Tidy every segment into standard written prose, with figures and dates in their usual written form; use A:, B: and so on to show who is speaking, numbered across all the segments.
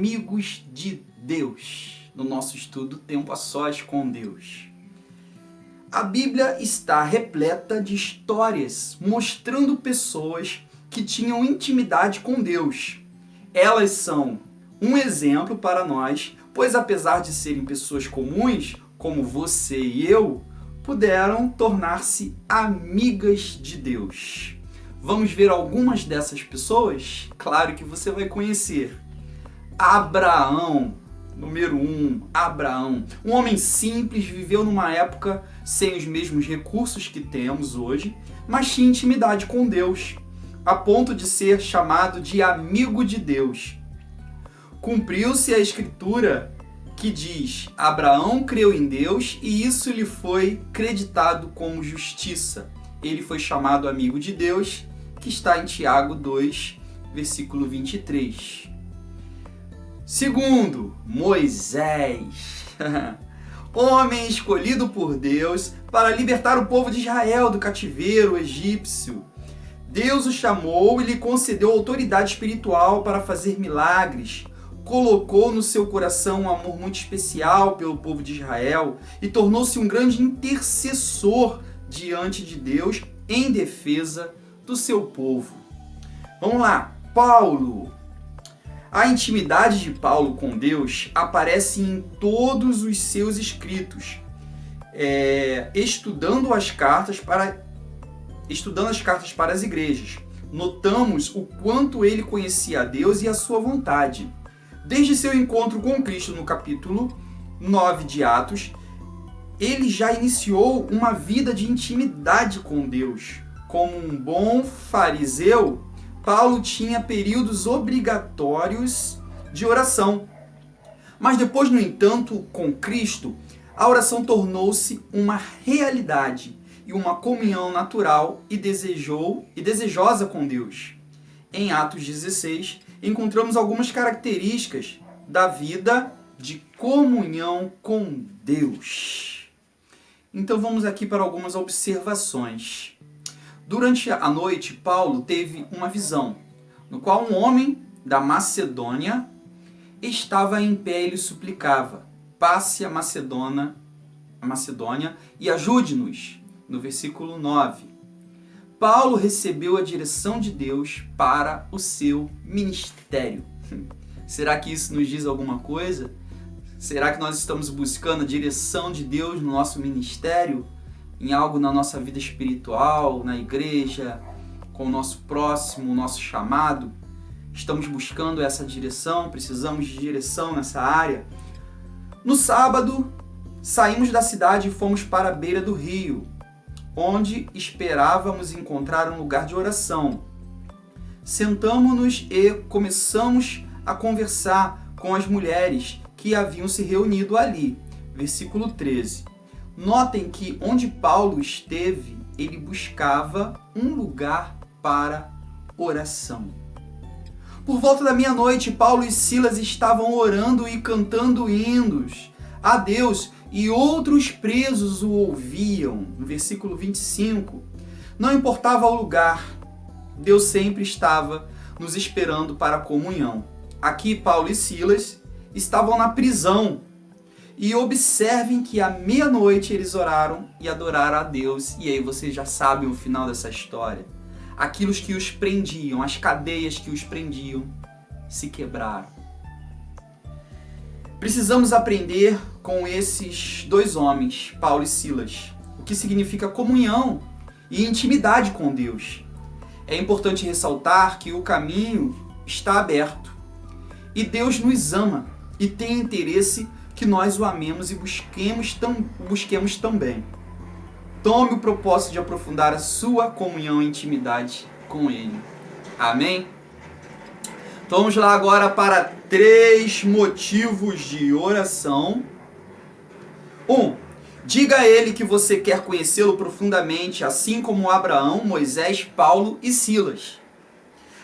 A: Amigos de Deus, no nosso estudo Tempo a Sós com Deus. A Bíblia está repleta de histórias mostrando pessoas que tinham intimidade com Deus. Elas são um exemplo para nós, pois apesar de serem pessoas comuns, como você e eu, puderam tornar-se amigas de Deus. Vamos ver algumas dessas pessoas? Claro que você vai conhecer. Abraão, número 1, Abraão. Um homem simples, viveu numa época sem os mesmos recursos que temos hoje, mas tinha intimidade com Deus, a ponto de ser chamado de amigo de Deus. Cumpriu-se a escritura que diz: Abraão creu em Deus e isso lhe foi creditado como justiça. Ele foi chamado amigo de Deus, que está em Tiago 2, versículo 23. Segundo, Moisés, homem escolhido por Deus para libertar o povo de Israel do cativeiro egípcio. Deus o chamou e lhe concedeu autoridade espiritual para fazer milagres. Colocou no seu coração um amor muito especial pelo povo de Israel e tornou-se um grande intercessor diante de Deus em defesa do seu povo. Vamos lá, Paulo. A intimidade de Paulo com Deus aparece em todos os seus escritos, estudando as cartas para as igrejas. Notamos o quanto ele conhecia a Deus e a sua vontade. Desde seu encontro com Cristo no capítulo 9 de Atos, ele já iniciou uma vida de intimidade com Deus. Como um bom fariseu, Paulo tinha períodos obrigatórios de oração. Mas depois, no entanto, com Cristo, a oração tornou-se uma realidade e uma comunhão natural e desejosa com Deus. Em Atos 16, encontramos algumas características da vida de comunhão com Deus. Então vamos aqui para algumas observações. Durante a noite, Paulo teve uma visão, no qual um homem da Macedônia estava em pé e lhe suplicava: passe a Macedônia e ajude-nos. No versículo 9. Paulo recebeu a direção de Deus para o seu ministério. Será que isso nos diz alguma coisa? Será que nós estamos buscando a direção de Deus no nosso ministério? Em algo na nossa vida espiritual, na igreja, com o nosso próximo, o nosso chamado? Estamos buscando essa direção? Precisamos de direção nessa área? No sábado, saímos da cidade e fomos para a beira do rio, onde esperávamos encontrar um lugar de oração. Sentamo-nos e começamos a conversar com as mulheres que haviam se reunido ali. Versículo 13. Notem que onde Paulo esteve, ele buscava um lugar para oração. Por volta da meia-noite, Paulo e Silas estavam orando e cantando hinos a Deus e outros presos o ouviam. No versículo 25, não importava o lugar, Deus sempre estava nos esperando para a comunhão. Aqui Paulo e Silas estavam na prisão. E observem que à meia-noite eles oraram e adoraram a Deus. E aí vocês já sabem o final dessa história. Aquilo que os prendiam, as cadeias que os prendiam, se quebraram. Precisamos aprender com esses dois homens, Paulo e Silas, o que significa comunhão e intimidade com Deus. É importante ressaltar que o caminho está aberto. E Deus nos ama e tem interesse que nós o amemos e busquemos também. Tome o propósito de aprofundar a sua comunhão e intimidade com Ele. Amém? Então vamos lá agora para 3 motivos de oração. 1. Diga a Ele que você quer conhecê-lo profundamente, assim como Abraão, Moisés, Paulo e Silas.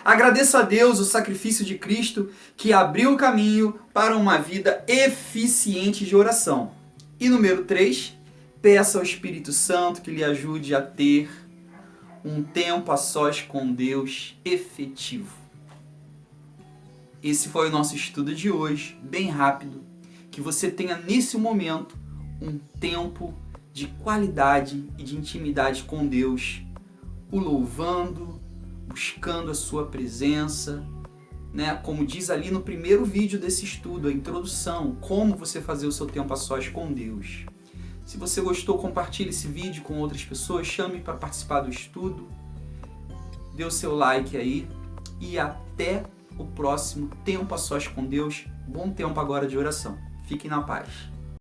A: Agradeça a Deus o sacrifício de Cristo que abriu o caminho para uma vida eficiente de oração. E número 3, peça ao Espírito Santo que lhe ajude a ter um tempo a sós com Deus efetivo. esse foi o nosso estudo de hoje, bem rápido. Que você tenha nesse momento um tempo de qualidade e de intimidade com Deus, o louvando, buscando a sua presença, né? Como diz ali no primeiro vídeo desse estudo, a introdução, como você fazer o seu tempo a sós com Deus. Se você gostou, compartilhe esse vídeo com outras pessoas, chame para participar do estudo, dê o seu like aí e até o próximo tempo a sós com Deus. Bom tempo agora de oração. Fiquem na paz.